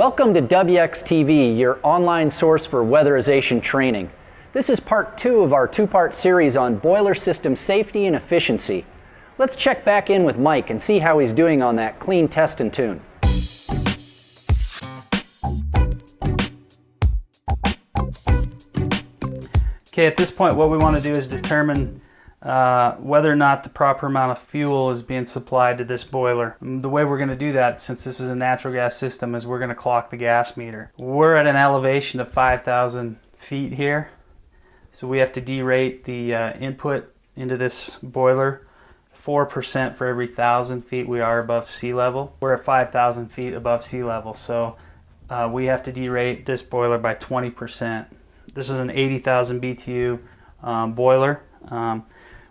Welcome to WXTV, your online source for weatherization training. This is part 2 of our 2-part series on boiler system safety and efficiency. Let's check back in with Mike and see how he's doing on that clean test and tune. Okay, at this point what we want to do is determine whether or not the proper amount of fuel is being supplied to this boiler. The way we're going to do that, since this is a natural gas system, is we're going to clock the gas meter. We're at an elevation of 5,000 feet here, so we have to derate the input into this boiler 4% for every 1,000 feet we are above sea level. We're at 5,000 feet above sea level, so we have to derate this boiler by 20%. This is an 80,000 BTU boiler.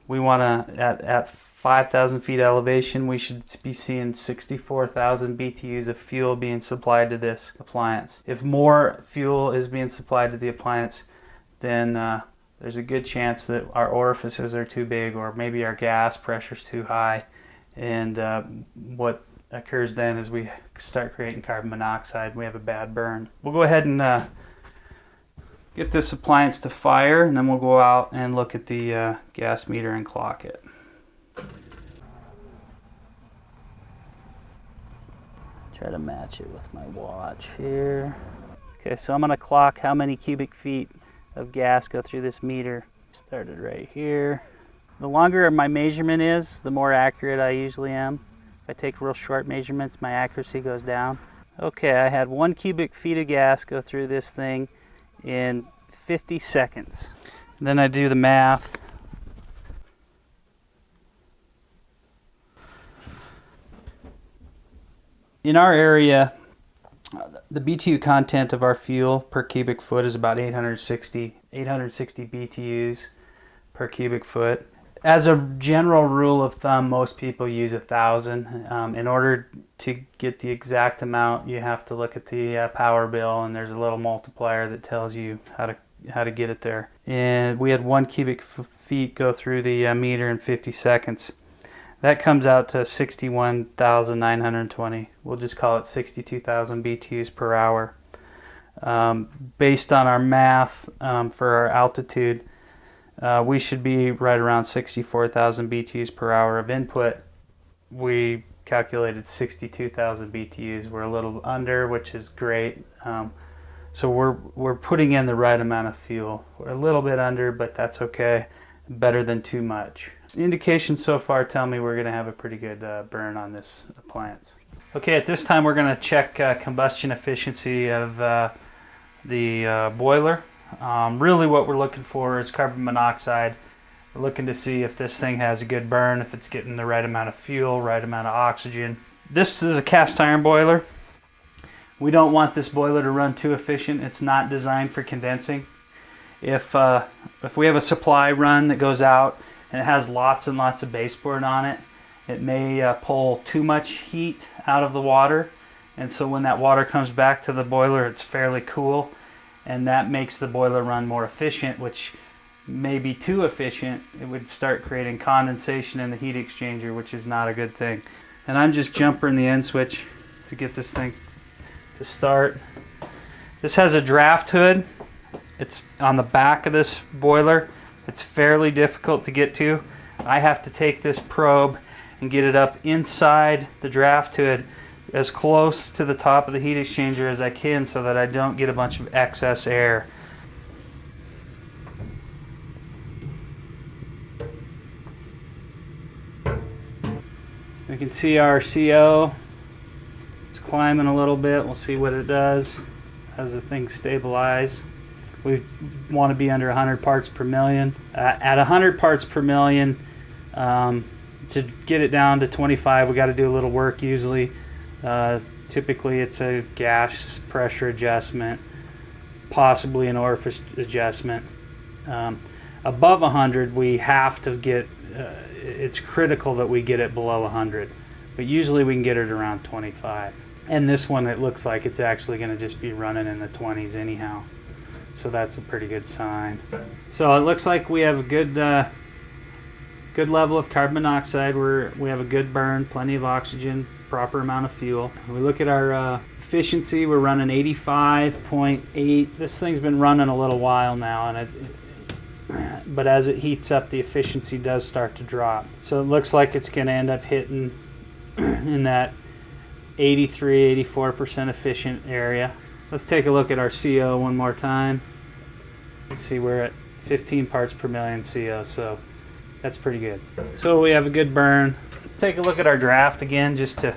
We want to, at 5,000 feet elevation, we should be seeing 64,000 BTUs of fuel being supplied to this appliance. If more fuel is being supplied to the appliance, then there's a good chance that our orifices are too big, or maybe our gas pressure is too high. And what occurs then is we start creating carbon monoxide. We have a bad burn. We'll go ahead and get this appliance to fire, and then we'll go out and look at the gas meter and clock it. Try to match it with my watch here. Okay, so I'm going to clock how many cubic feet of gas go through this meter. Started right here. The longer my measurement is, the more accurate I usually am. If I take real short measurements, my accuracy goes down. Okay, I had 1 cubic feet of gas go through this thing in 50 seconds. And then I do the math. In our area, the BTU content of our fuel per cubic foot is about 860 BTUs per cubic foot. As a general rule of thumb, most people use 1,000. In order to get the exact amount, you have to look at the power bill, and there's a little multiplier that tells you how to get it there. And we had 1 cubic feet go through the meter in 50 seconds. That comes out to 61,920. We'll just call it 62,000 BTUs per hour. Based on our math for our altitude, we should be right around 64,000 BTUs per hour of input. We calculated 62,000 BTUs. We're a little under, which is great. So we're putting in the right amount of fuel. We're a little bit under, but that's okay. Better than too much. Indications so far tell me we're going to have a pretty good burn on this appliance. Okay, at this time we're going to check combustion efficiency of the boiler. Really what we're looking for is carbon monoxide. We're looking to see if this thing has a good burn, if it's getting the right amount of fuel, right amount of oxygen. This is a cast iron boiler. We don't want this boiler to run too efficient. It's not designed for condensing. If we have a supply run that goes out and it has lots and lots of baseboard on it, it may pull too much heat out of the water, and so when that water comes back to the boiler, it's fairly cool, and that makes the boiler run more efficient, which may be too efficient. It would start creating condensation in the heat exchanger, which is not a good thing. And I'm just jumping the end switch to get this thing to start. This has a draft hood. It's on the back of this boiler. It's fairly difficult to get to. I have to take this probe and get it up inside the draft hood as close to the top of the heat exchanger as I can, so that I don't get a bunch of excess air. We can see our CO. It's climbing a little bit. We'll see what it does as the thing stabilizes. We want to be under 100 parts per million. At 100 parts per million, to get it down to 25, we got to do a little work usually. Typically it's a gas pressure adjustment, possibly an orifice adjustment. Above 100, we have to get, it's critical that we get it below 100, but usually we can get it around 25. And this one, it looks like it's actually going to just be running in the 20s anyhow. So that's a pretty good sign. So it looks like we have a good good level of carbon monoxide. We have a good burn, plenty of oxygen, proper amount of fuel. We look at our efficiency, we're running 85.8. This thing's been running a little while now, and but as it heats up, the efficiency does start to drop. So it looks like it's going to end up hitting in that 83-84% efficient area. Let's take a look at our CO one more time. Let's see, we're at 15 parts per million CO, so that's pretty good. So we have a good burn. Take a look at our draft again, just to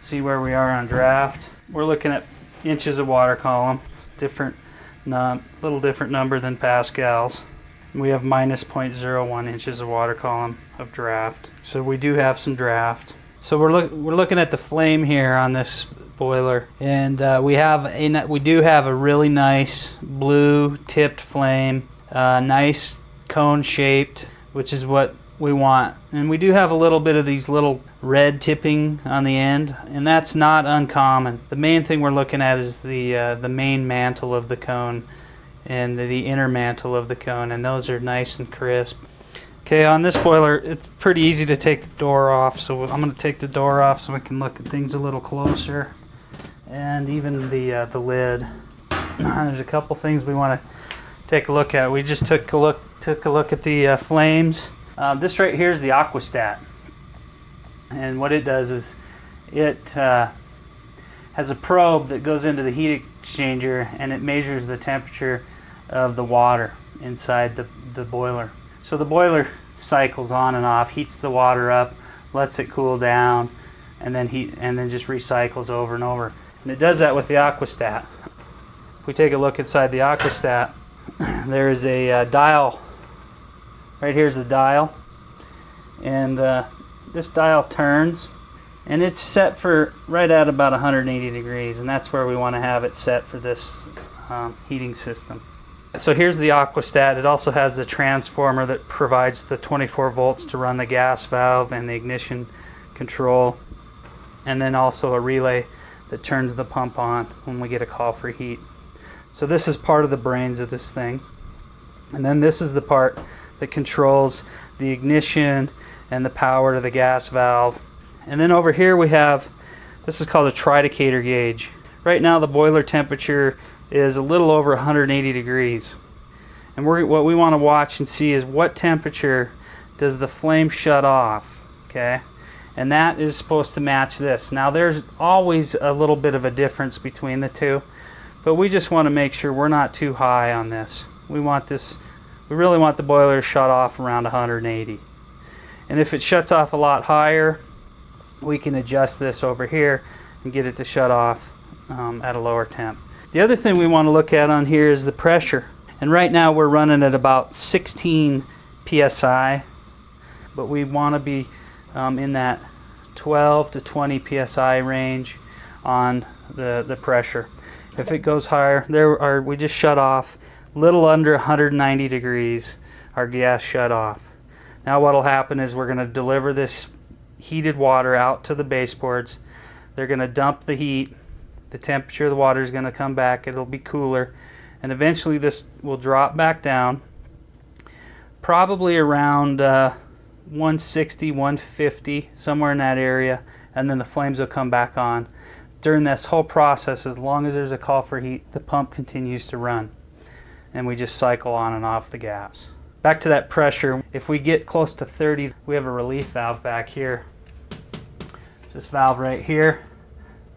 see where we are on draft. We're looking at inches of water column, little different number than pascals. We have minus 0.01 inches of water column of draft. So we do have some draft. So we're looking at the flame here on this boiler, and we do have a really nice blue tipped flame, nice cone shaped, which is what we want. And we do have a little bit of these little red tipping on the end, and that's not uncommon. The main thing we're looking at is the main mantle of the cone and the inner mantle of the cone, and those are nice and crisp. Okay, on this boiler, it's pretty easy to take the door off, so I'm going to take the door off so we can look at things a little closer, and even the lid. There's a couple things we want to take a look at. We just took a look at the flames. This right here is the Aquastat, and what it does is it has a probe that goes into the heat exchanger, and it measures the temperature of the water inside the boiler. So the boiler cycles on and off, heats the water up, lets it cool down, and then just recycles over and over. And it does that with the Aquastat. If we take a look inside the Aquastat, there is a dial. Right here's the dial, and this dial turns, and it's set for right at about 180 degrees, and that's where we want to have it set for this heating system. So here's the Aquastat. It also has the transformer that provides the 24 volts to run the gas valve and the ignition control, and then also a relay that turns the pump on when we get a call for heat. So this is part of the brains of this thing. And then this is the part that controls the ignition and the power to the gas valve. And then over here we have, this is called a tridicator gauge. Right now the boiler temperature is a little over 180 degrees. And what we want to watch and see is what temperature does the flame shut off, okay? And that is supposed to match this. Now there's always a little bit of a difference between the two, but we just want to make sure we're not too high on this. We really want the boiler to shut off around 180. And if it shuts off a lot higher, we can adjust this over here and get it to shut off at a lower temp. The other thing we want to look at on here is the pressure. And right now we're running at about 16 psi, but we want to be in that 12 to 20 psi range on the pressure. If it goes higher, we just shut off little under 190 degrees, our gas shut off. Now what will happen is we're going to deliver this heated water out to the baseboards. They're going to dump the heat. The temperature of the water is going to come back. It'll be cooler, and eventually this will drop back down, probably around 160, 150, somewhere in that area, and then the flames will come back on. During this whole process, as long as there's a call for heat, the pump continues to run, and we just cycle on and off the gas. Back to that pressure, if we get close to 30, we have a relief valve back here. This valve right here,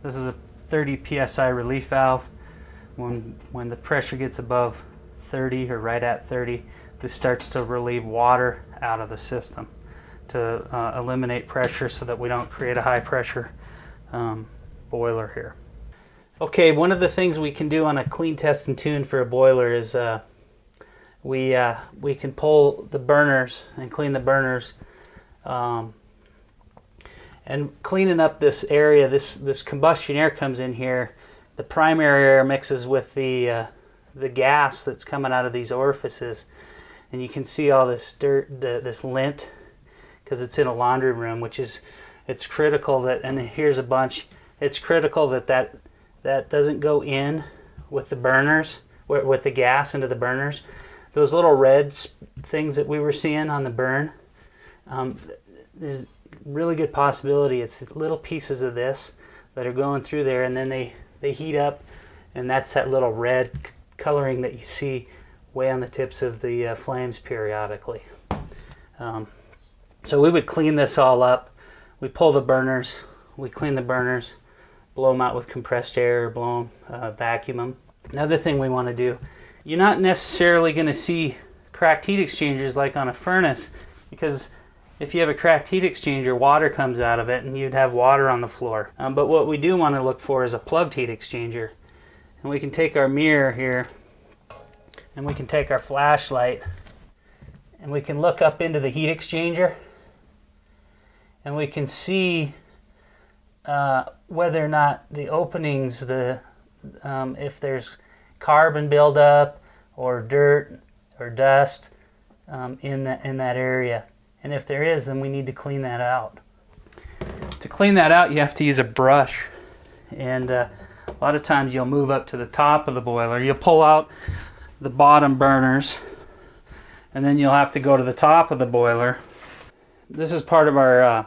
this is a 30 psi relief valve. When the pressure gets above 30 or right at 30, this starts to relieve water out of the system to eliminate pressure so that we don't create a high pressure boiler here. Okay, one of the things we can do on a clean test and tune for a boiler is we can pull the burners and clean the burners, and cleaning up this area. This combustion air comes in here. The primary air mixes with the gas that's coming out of these orifices, and you can see all this dirt, this lint, because it's in a laundry room, which is, it's critical that, and here's a bunch, it's critical that doesn't go in with the burners, with the gas into the burners. Those little red things that we were seeing on the burn, there's really good possibility it's little pieces of this that are going through there, and then they heat up, and that's that little red coloring that you see way on the tips of the flames periodically. So we would clean this all up. We pull the burners, we clean the burners, blow them out with compressed air, blow them, vacuum them. Another thing we want to do, you're not necessarily going to see cracked heat exchangers like on a furnace, because if you have a cracked heat exchanger, water comes out of it and you'd have water on the floor. But what we do want to look for is a plugged heat exchanger. And we can take our mirror here, and we can take our flashlight, and we can look up into the heat exchanger, and we can see whether or not the openings, if there's carbon buildup or dirt or dust in that area. And if there is, then we need to clean that out. To clean that out, you have to use a brush. And a lot of times you'll move up to the top of the boiler. You'll pull out the bottom burners, and then you'll have to go to the top of the boiler. This is part of our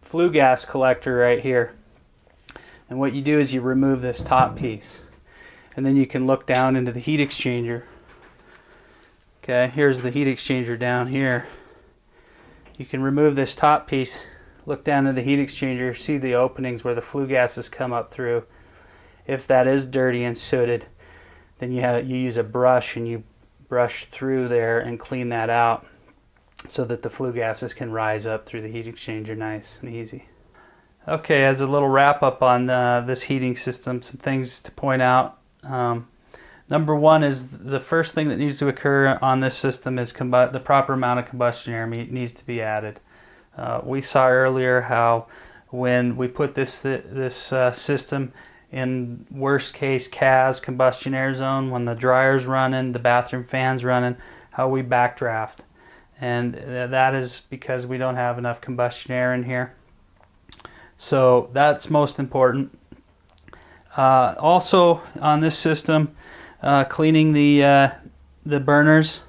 flue gas collector right here. And what you do is you remove this top piece, and then you can look down into the heat exchanger. Okay, here's the heat exchanger down here. You can remove this top piece, look down into the heat exchanger, see the openings where the flue gases come up through. If that is dirty and sooted, then you use a brush and you brush through there and clean that out so that the flue gases can rise up through the heat exchanger nice and easy. Okay, as a little wrap up on this heating system, some things to point out. Number one is the first thing that needs to occur on this system is the proper amount of combustion air needs to be added. We saw earlier how when we put this system in worst case CAZ, combustion air zone, when the dryer's running, the bathroom fan's running, how we backdraft. And that is because we don't have enough combustion air in here. So that's most important. Also on this system, cleaning the burners,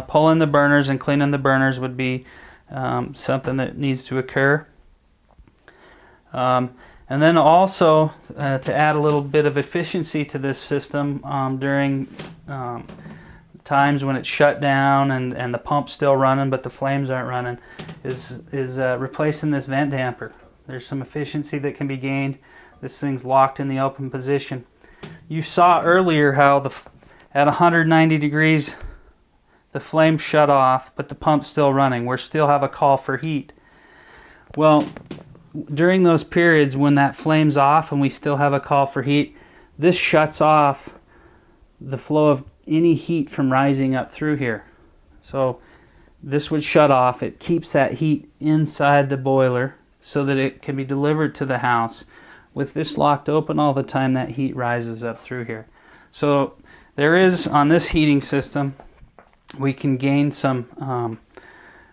pulling the burners and cleaning the burners would be something that needs to occur. And then also to add a little bit of efficiency to this system during times when it's shut down and the pump's still running but the flames aren't running, is replacing this vent damper. There's some efficiency that can be gained. This thing's locked in the open position. You saw earlier how at 190 degrees the flame shut off, but the pump's still running. We still have a call for heat. Well, during those periods when that flame's off and we still have a call for heat, this shuts off the flow of any heat from rising up through here. So this would shut off. It keeps that heat inside the boiler so that it can be delivered to the house. With this locked open all the time, that heat rises up through here. So there is, on this heating system, we can gain some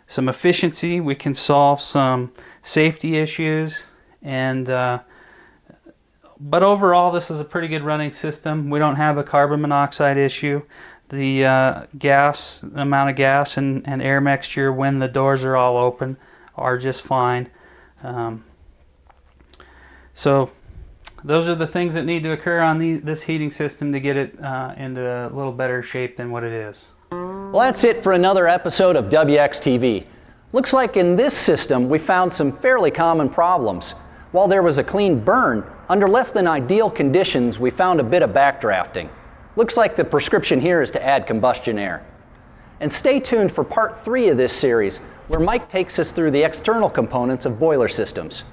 efficiency. We can solve some safety issues, and but overall, this is a pretty good running system. We don't have a carbon monoxide issue. The amount of gas and air mixture when the doors are all open are just fine. So those are the things that need to occur on this heating system to get it into a little better shape than what it is. Well, that's it for another episode of WXTV. Looks like in this system we found some fairly common problems. While there was a clean burn, under less than ideal conditions we found a bit of backdrafting. Looks like the prescription here is to add combustion air. And stay tuned for part 3 of this series, where Mike takes us through the external components of boiler systems.